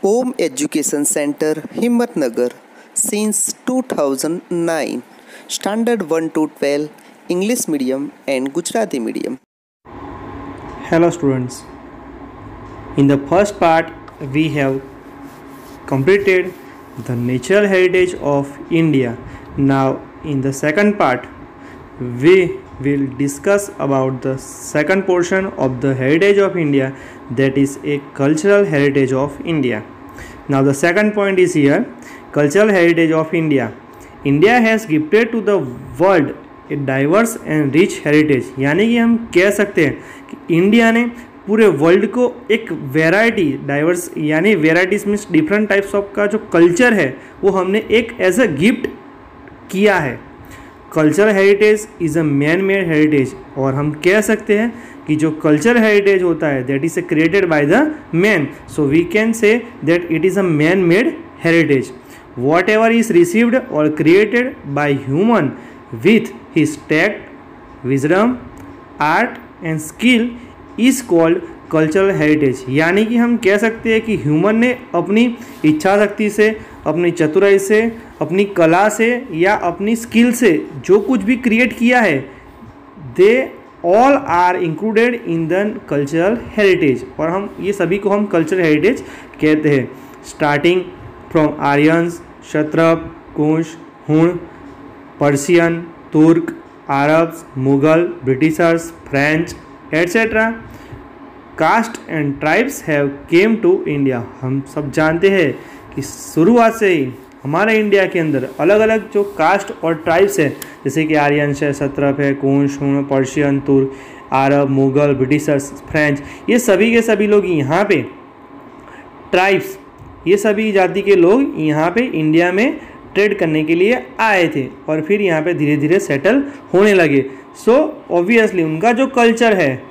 Om education centre Himmatnagar since 2009 standard 1 to 12 English medium and Gujarati medium. Hello students, in the first part we have completed the natural heritage of India. Now in the second part we will discuss about the second portion of the heritage of India, that is a cultural heritage of India. Now the second point is here, cultural heritage of India. India has gifted to the world a diverse and rich heritage. यानी कि हम कह सकते हैं कि India ने पूरे world को एक वेराइटी, डाइवर्स यानी varieties means different types of का जो कल्चर है वो हमने एक एज अ गिफ्ट किया है. Cultural heritage is a man made heritage, और हम कह सकते हैं कि जो कल्चरल हेरिटेज होता है that is created by the man, so we can say that it is a man made heritage. Whatever is received और created by human with his tact, wisdom, art and skill is called cultural heritage. यानी कि हम कह सकते हैं कि human ने अपनी इच्छा शक्ति से, अपनी चतुराई से, अपनी कला से या अपनी स्किल से जो कुछ भी क्रिएट किया है, they all are included in the cultural heritage. और हम ये सभी को हम कल्चरल हेरिटेज कहते हैं. Starting from Aryans, Kshatrapa, Kush, Hun, Persian, Turk, Arabs, Mughal, Britishers, French etcetera. Caste and tribes have came to India. हम सब जानते हैं कि शुरुआत से ही हमारे इंडिया के अंदर अलग अलग जो कास्ट और ट्राइब्स है, जैसे कि आर्यंस है, क्षत्रप है, कुश, हुण, पर्शियन, तुर्क, अरब, मुगल, ब्रिटिशर्स, फ्रेंच, ये सभी के सभी लोग यहाँ पे ट्राइब्स, ये सभी जाति के लोग यहाँ पे इंडिया में ट्रेड करने के लिए आए थे और फिर यहाँ पे धीरे धीरे सेटल होने लगे. सो ऑब्वियसली उनका जो कल्चर है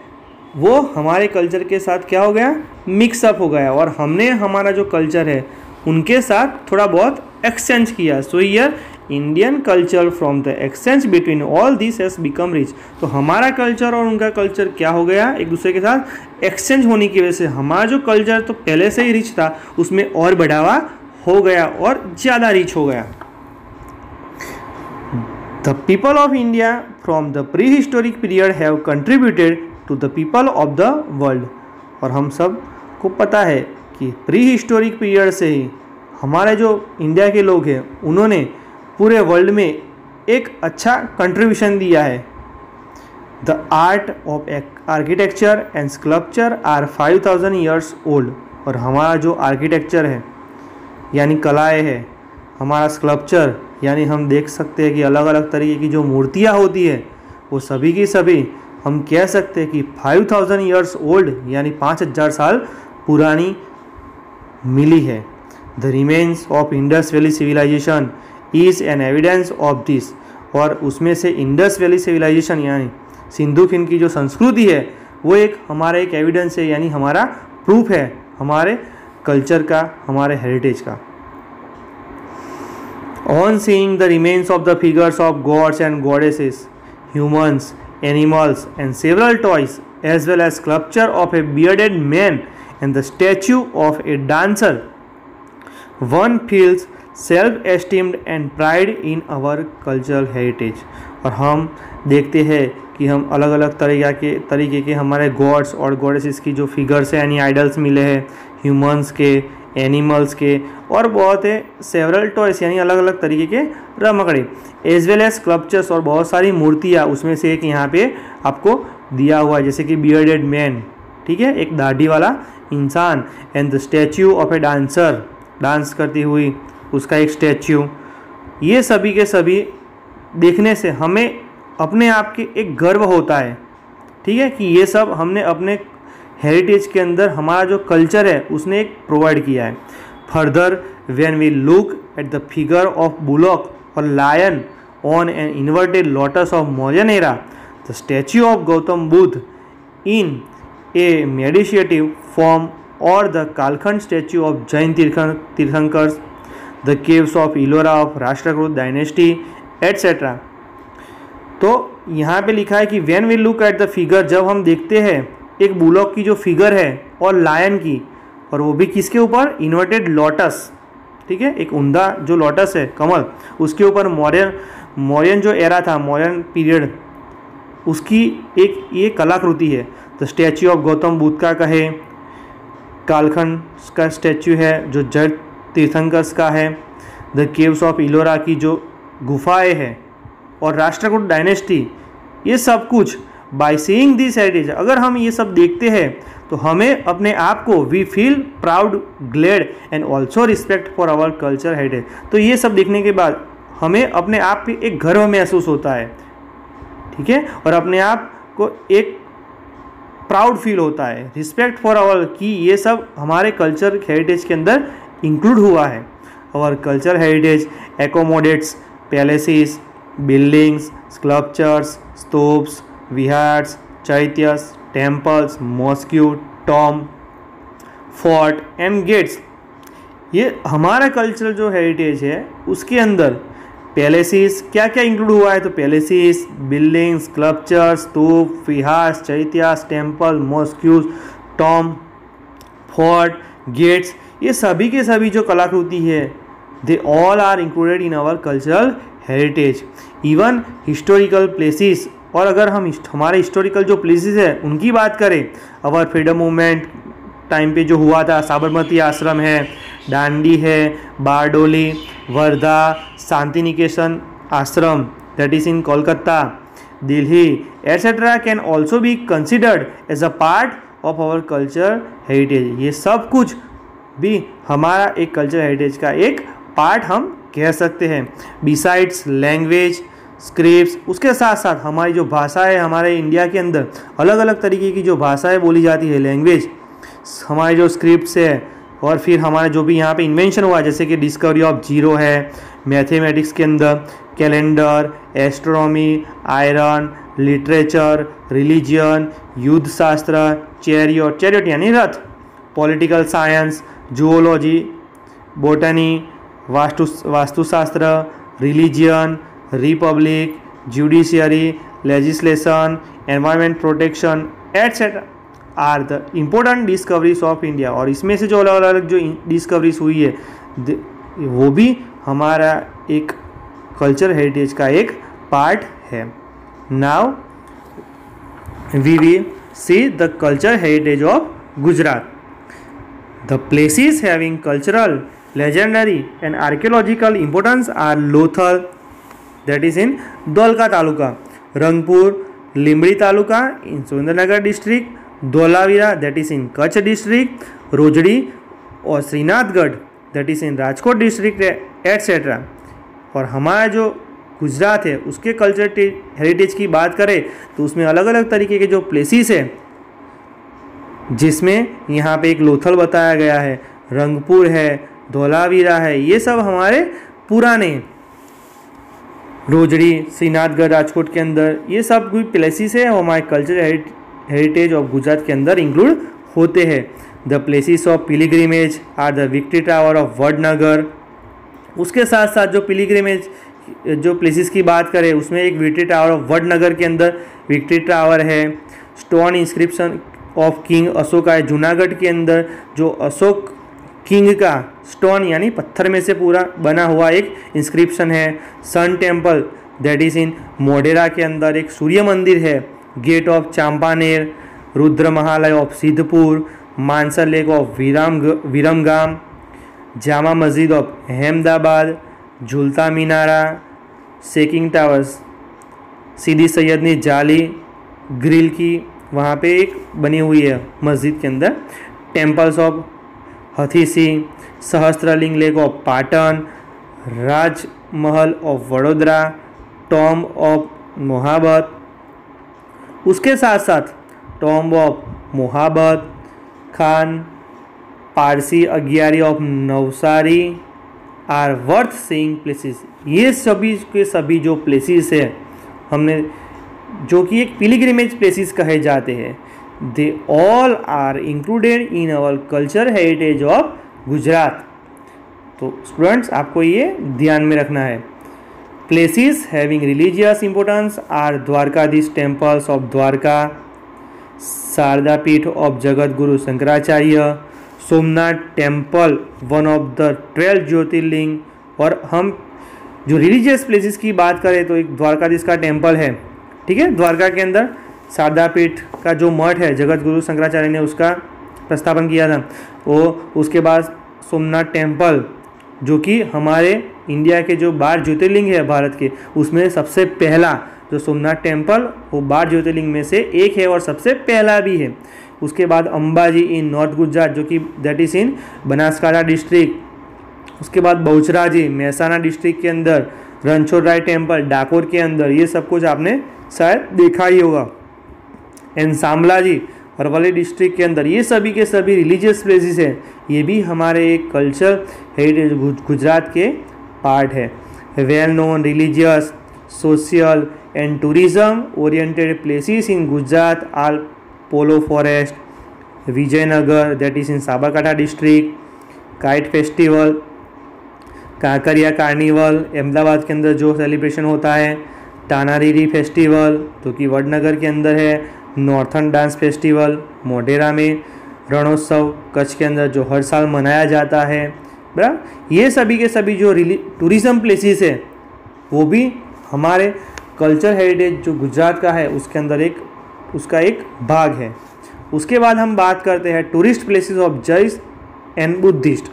वो हमारे कल्चर के साथ क्या हो गया, मिक्सअप हो गया, और हमने हमारा जो कल्चर है उनके साथ थोड़ा बहुत एक्सचेंज किया. So here Indian culture from the exchange between all this has become rich. तो हमारा कल्चर और उनका कल्चर क्या हो गया, एक दूसरे के साथ एक्सचेंज होने की वजह से हमारा जो कल्चर तो पहले से ही रिच था उसमें और बढ़ावा हो गया और ज़्यादा रिच हो गया. The people of India from the prehistoric period have contributed to the people of the world. और हम सब को पता है कि प्री हिस्टोरिक पीरियड से ही हमारे जो इंडिया के लोग हैं उन्होंने पूरे वर्ल्ड में एक अच्छा कंट्रीब्यूशन दिया है. The art of architecture and sculpture are 5000 years old. और हमारा जो आर्किटेक्चर है यानी कलाएँ है, हमारा स्कल्पचर यानी हम देख सकते हैं कि अलग अलग तरीके की जो मूर्तियाँ होती है वो सभी की सभी हम कह सकते हैं कि 5000 ईयर्स ओल्ड यानी 5000 साल पुरानी मिली है. The remains of Indus valley civilisation is an evidence of this. और उसमें से इंडस वैली सिविलाइजेशन यानी सिंधु खिंड की जो संस्कृति है वो एक हमारा एक एविडेंस है, यानी हमारा प्रूफ है हमारे कल्चर का, हमारे हेरिटेज का. On seeing the remains of the figures of gods and goddesses, humans, animals and several toys as well as sculpture of a bearded man and the statue of a dancer, one feels self-esteemed and pride in our cultural heritage. और हम देखते हैं कि हम अलग अलग तरीके के हमारे गॉड्स और गॉडेसेस की जो फिगर्स हैं यानी आइडल्स मिले हैं, ह्यूमंस के, एनिमल्स के, और बहुत है सेवरल टॉयस यानी अलग अलग तरीके के रमकड़े, एज वेल एज स्कल्पचर्स और बहुत सारी मूर्तियाँ. उसमें से एक यहाँ पे आपको दिया हुआ है जैसे कि बियर्डेड मैन, ठीक है, एक दाढ़ी वाला इंसान, and the statue of a dancer, dance करती हुई उसका एक स्टैच्यू. ये सभी के सभी देखने से हमें अपने आप के एक गर्व होता है, ठीक है, कि ये सब हमने अपने हेरिटेज के अंदर हमारा जो कल्चर है उसने एक प्रोवाइड किया है. Further when we look at the figure of bullock और lion on an inverted lotus of Mauryan era, the statue of Gautam Buddha in a meditative form, or the Kalkhand statue of Jain Tirthankars, the caves of Ellora of Rashtrakuta dynasty, etc. तो यहाँ पे लिखा है कि when we look at the figure, जब हम देखते हैं एक बुलॉक की जो फिगर है और लायन की, और वो भी किसके ऊपर, इन्वर्टेड लोटस, ठीक है, एक उंधा जो लोटस है कमल, उसके ऊपर मौर्यन जो एरा था, मौर्यन पीरियड, उसकी एक ये कलाकृति है। The statue of Gautam Buddha का कहे, कालखंड का स्टैच्यू है जो जैन तीर्थंकर्स का है, द केव्स ऑफ इलोरा की जो गुफाएं हैं, और राष्ट्रकूट डायनेस्टी, ये सब कुछ बाय सीइंग दिस हेरिटेज, अगर हम ये सब देखते हैं तो हमें अपने आप को we feel proud, glad and also respect for our culture heritage. तो ये सब देखने के बाद हमें अपने आप पे एक गर्व महसूस होता है, ठीक है, और अपने आप को एक प्राउड फील होता है, रिस्पेक्ट फॉर आवर, कि ये सब हमारे कल्चर हेरिटेज के अंदर इंक्लूड हुआ है। Our culture heritage accommodates palaces, buildings, sculptures, stupas, viharas, chaityas, temples, mosque, tomb, fort and gates. ये हमारा कल्चरल जो हेरिटेज है उसके अंदर पैलेसेस क्या क्या इंक्लूड हुआ है, तो palaces, buildings, sculptures, stupa, viharas, chaityas, temple, mosques, tomb, fort, gates, ये सभी के सभी जो कलाकृति है, they all are included in our cultural heritage. Even historical places, और अगर हम हमारे हिस्टोरिकल जो प्लेसेस है उनकी बात करें, अवर फ्रीडम मूवमेंट टाइम पे जो हुआ था, साबरमती आश्रम है, डांडी है, Bardoli, Wardha, Shanti Niketan ashram that is in Kolkata, Delhi, etcetera can also be considered as a part of our culture heritage. ये सब कुछ भी हमारा एक कल्चर हेरिटेज का एक पार्ट हम कह सकते हैं। बिसाइड्स लैंग्वेज, स्क्रिप्ट्स, उसके साथ साथ हमारी जो भाषा है, हमारे इंडिया के अंदर अलग अलग तरीके की जो भाषाएं बोली जाती है, लैंग्वेज, हमारे जो स्क्रिप्ट्स है, और फिर हमारे जो भी यहाँ पे इन्वेंशन हुआ, जैसे कि डिस्कवरी ऑफ जीरो है, मैथमेटिक्स के अंदर calendar, astronomy, iron, literature, religion, युद्ध शास्त्र, चैरियट यानी रथ, पॉलिटिकल साइंस, जूलॉजी, बोटनी, वास्तुशास्त्र, religion, republic, judiciary, legislation, environment protection etcetera are the important discoveries of India. और इसमें से जो अलग अलग जो डिस्कवरीज हुई है वो भी हमारा एक कल्चर हेरिटेज का एक पार्ट है। Now we will see the culture heritage of Gujarat. The places having cultural, legendary and archaeological importance are Lothal, that is in Dholka Taluka, Rangpur, Limbdi Taluka in Surendranagar district, Dholavira that is in Kutch district, Rojdi और श्रीनाथगढ़ that is in Rajkot district etc. और हमारा जो गुजरात है उसके culture heritage की बात करें तो उसमें अलग अलग तरीके के जो प्लेसेस है, जिसमें यहाँ पे एक लोथल बताया गया है, रंगपुर है, धोलावीरा है, ये सब हमारे पुराने रोजड़ी, श्रीनाथगढ़ राजकोट के अंदर ये सब कोई प्लेसेस है, हमारे कल्चर हेरिटेज ऑफ गुजरात के अंदर इंक्लूड होते हैं। The places of pilgrimage are the victory tower of Vadnagar. उसके साथ साथ जो पिलिग्रिमेज जो प्लेसेस की बात करें उसमें एक विक्ट्री टावर ऑफ वडनगर के अंदर विक्ट्री टावर है। Stone inscription of king Ashok है, जूनागढ़ के अंदर जो अशोक किंग का स्टोन यानी पत्थर में से पूरा बना हुआ एक इंस्क्रिप्शन है। Sun temple that is in Modhera के अंदर एक सूर्य मंदिर है। Gate of Champaner, Rudra Mahalaya of Siddhpur, Mansar lake of Viramgam, Jama Masjid of Ahmedabad, झूलता मीनारा, शेकिंग टावर्स, सीदी सैयदनी जाली ग्रिल की वहाँ पे एक बनी हुई है मस्जिद के अंदर। Temples of Hathi Singh, Sahastralinga lake of Patan, Rajmahal of Vadodara, tomb of Mohabat. उसके साथ साथ tomb of Mohabat, Khan Parsi Agiyari of Navsari are worth seeing places. ये सभी के सभी जो प्लेसेस है हमने, जो कि एक पिलग्रिमेज प्लेसेस कहे जाते हैं, they all are included in our culture heritage of Gujarat. तो स्टूडेंट्स आपको ये ध्यान में रखना है। Places having religious importance are Dwarkadhish temples of Dwarka, Sharda Peeth of Jagat Guru Shankaracharya, Somnath temple one of the 12 jyotirlinga. और हम जो रिलीजियस प्लेसेस की बात करें तो एक द्वारकाधीश का टेम्पल है, ठीक है, द्वारका के अंदर शारदा पीठ का जो मठ है जगत गुरु शंकराचार्य ने उसका प्रस्थापन किया था वो। उसके बाद सोमनाथ टेम्पल जो कि हमारे इंडिया के जो 12 ज्योतिर्लिंग है भारत के, उसमें सबसे पहला जो सोमनाथ टेम्पल वो 12 ज्योतिर्लिंग में से एक है और सबसे पहला भी है। उसके बाद अंबाजी इन नॉर्थ गुजरात जो कि that is in Banaskantha district. उसके बाद बहुचराजी मेहसाणा डिस्ट्रिक्ट के अंदर, रणछोड़राय टेम्पल डाकोर के अंदर, ये सब कुछ आपने शायद देखा ही होगा। एंड शामलाजी अरवली डिस्ट्रिक्ट के अंदर, ये सभी के सभी रिलीजियस प्लेसेस हैं। ये भी हमारे एक कल्चर हेरिटेज गुजरात के पार्ट है। Well known religious, social and tourism oriented places in Gujarat are Polo forest, Vijaynagar that is in Sabarkantha district, kite festival, Kankaria carnival Ahmedabad के अंदर जो सेलिब्रेशन होता है, तानारीरी फेस्टिवल जो कि वडनगर के अंदर है, नॉर्थन डांस फेस्टिवल मोढेरा में, रणोत्सव कच्छ के अंदर जो हर साल मनाया जाता है, बराबर। ये सभी के सभी जो टूरिज़्म प्लेसेस है वो भी हमारे कल्चर हेरिटेज जो गुजरात का है उसके अंदर उसका एक भाग है। उसके बाद हम बात करते हैं tourist places of Jain and Buddhist.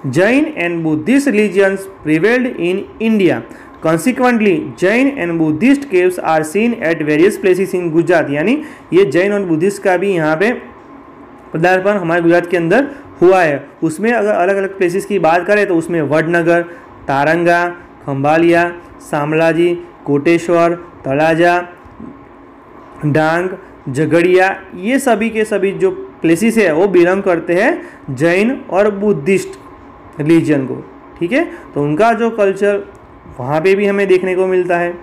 Jain and Buddhist religions prevailed in India, consequently Jain and Buddhist caves are seen at various places in Gujarat. यानी ये जैन और बुद्धिस्ट का भी यहाँ पे पदार्पण हमारे गुजरात के अंदर हुआ है। उसमें अगर अलग अलग प्लेसेस की बात करें तो उसमें वडनगर, तारंगा, खंभालिया, शामलाजी, कोटेश्वर, तळाजा, डांग, झगड़िया, ये सभी के सभी जो प्लेसेस है वो बिलोंग करते हैं जैन और बुद्धिस्ट रिलीजन को, ठीक है। तो उनका जो कल्चर वहाँ पे भी हमें देखने को मिलता है।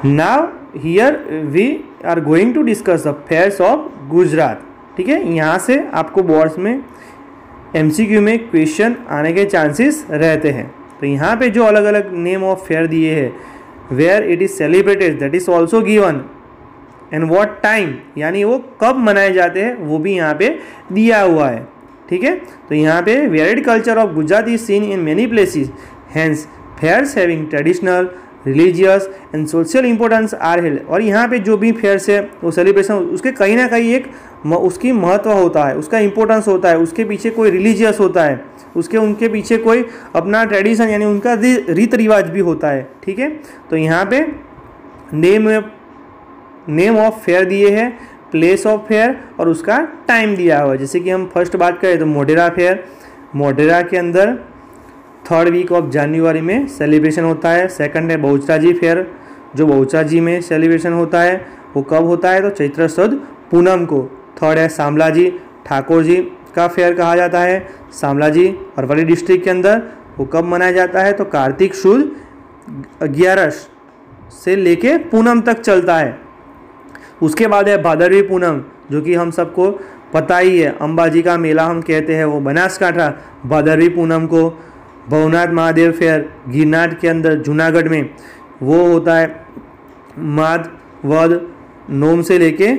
Now here we are going to discuss the fairs of Gujarat, ठीक है। यहाँ से आपको बोर्ड्स में MCQ में क्वेश्चन आने के चांसेस रहते हैं। तो यहाँ पे जो अलग अलग नेम ऑफ फेयर दिए हैं, where it is celebrated that is also given, and what time, यानी वो कब मनाए जाते हैं वो भी यहाँ पे दिया हुआ है, ठीक है। तो यहाँ पे varied culture of Gujarat is seen in many places, hence fairs having traditional religious and social importance are held. और यहाँ पे जो भी फेयर्स है वो सेलिब्रेशन उसके कहीं ना कहीं एक उसकी महत्व होता है, उसका इंपॉर्टेंस होता है, उसके पीछे कोई रिलीजियस होता है, उनके पीछे कोई अपना ट्रेडिशन यानी उनका रीत रिवाज भी होता है, ठीक है। तो यहाँ पे नेम ऑफ फेयर दिए हैं, प्लेस ऑफ फेयर और उसका टाइम दिया हुआ है। जैसे कि हम फर्स्ट बात करें तो मोढेरा फेयर, मोढेरा के अंदर 3rd वीक ऑफ जनवरी में सेलिब्रेशन होता है। सेकंड है बहुचराजी फेयर जो बहुचराजी में सेलिब्रेशन होता है, वो कब होता है तो चैत्र सुद पूनम को। थर्ड है शामलाजी ठाकुर जी का फेयर कहा जाता है, शामलाजी अरवली डिस्ट्रिक्ट के अंदर, वो कब मनाया जाता है तो कार्तिक शुद्ध 11 से लेके पूनम तक चलता है। उसके बाद है भादरवी पूनम जो कि हम सबको पता ही है, अंबाजी का मेला हम कहते हैं, वो बनासकांठा भादरवी पूनम को। भवनाथ महादेव फेयर गिरनार के अंदर जूनागढ़ में वो होता है माद वध नोम से लेके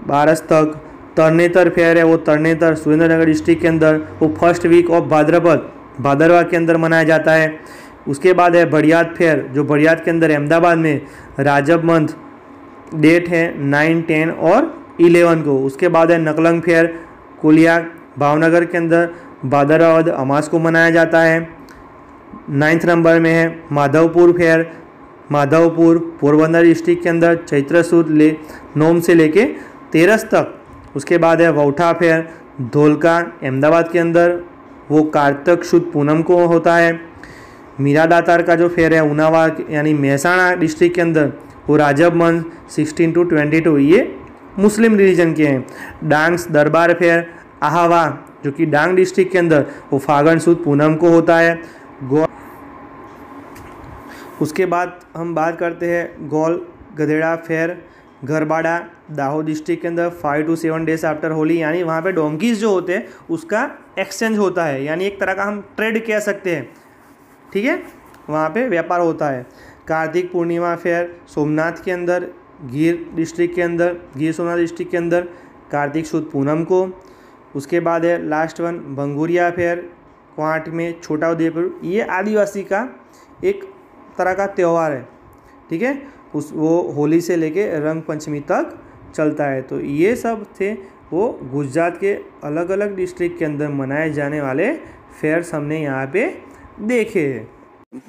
12 तक। तरनेतर फेयर है वो तरनेतर सुरेंद्रनगर डिस्ट्रिक्ट के अंदर, वो 1st वीक ऑफ भादरवा के अंदर मनाया जाता है। उसके बाद है बड़ियात फेयर जो बड़ियात के अंदर अहमदाबाद में राजब मंथ डेट है 9, 10 और 11 को। उसके बाद है नकलंग फेयर कोलिया भावनगर के अंदर भादरवा वध अमास को मनाया जाता है। 9th नंबर में है माधवपुर फेयर, माधवपुर पोरबंदर डिस्ट्रिक्ट के अंदर चैत्र सुद नोम से लेके 13 तक। उसके बाद है वौठा फेयर धोलका अहमदाबाद के अंदर, वो कार्तिक शुद्ध पूनम को होता है। मीरा दातार का जो फेयर है उनावा यानी मेहसाणा डिस्ट्रिक्ट के अंदर, वो राजब मंथ 16 to 22, ये मुस्लिम रिलीजन के हैं। डांग्स दरबार फेयर आहावा जो कि डांग डिस्ट्रिक्ट के अंदर, वो फागण सुद पूनम को होता है। उसके बाद हम बात करते हैं गोल गधेड़ा फेयर गरबाड़ा दाहोद डिस्ट्रिक्ट के अंदर 5 to 7 डेज आफ्टर होली, यानी वहाँ पे डोंकीज जो होते हैं उसका एक्सचेंज होता है, यानी एक तरह का हम ट्रेड कह सकते हैं, ठीक है, वहाँ पे व्यापार होता है। कार्तिक पूर्णिमा फेयर सोमनाथ के अंदर, गिर डिस्ट्रिक्ट के अंदर, गिर सोमनाथ डिस्ट्रिक्ट के अंदर कार्तिक शुद्ध पूनम को। उसके बाद है लास्ट वन भंगुरिया फेयर क्वांट में छोटा उदयपुर, ये आदिवासी का एक तरह का त्यौहार है, ठीक है, वो होली से लेके रंग पंचमी तक चलता है। तो ये सब थे वो गुजरात के अलग अलग डिस्ट्रिक्ट के अंदर मनाए जाने वाले फेयर्स हमने यहाँ पे देखे हैं।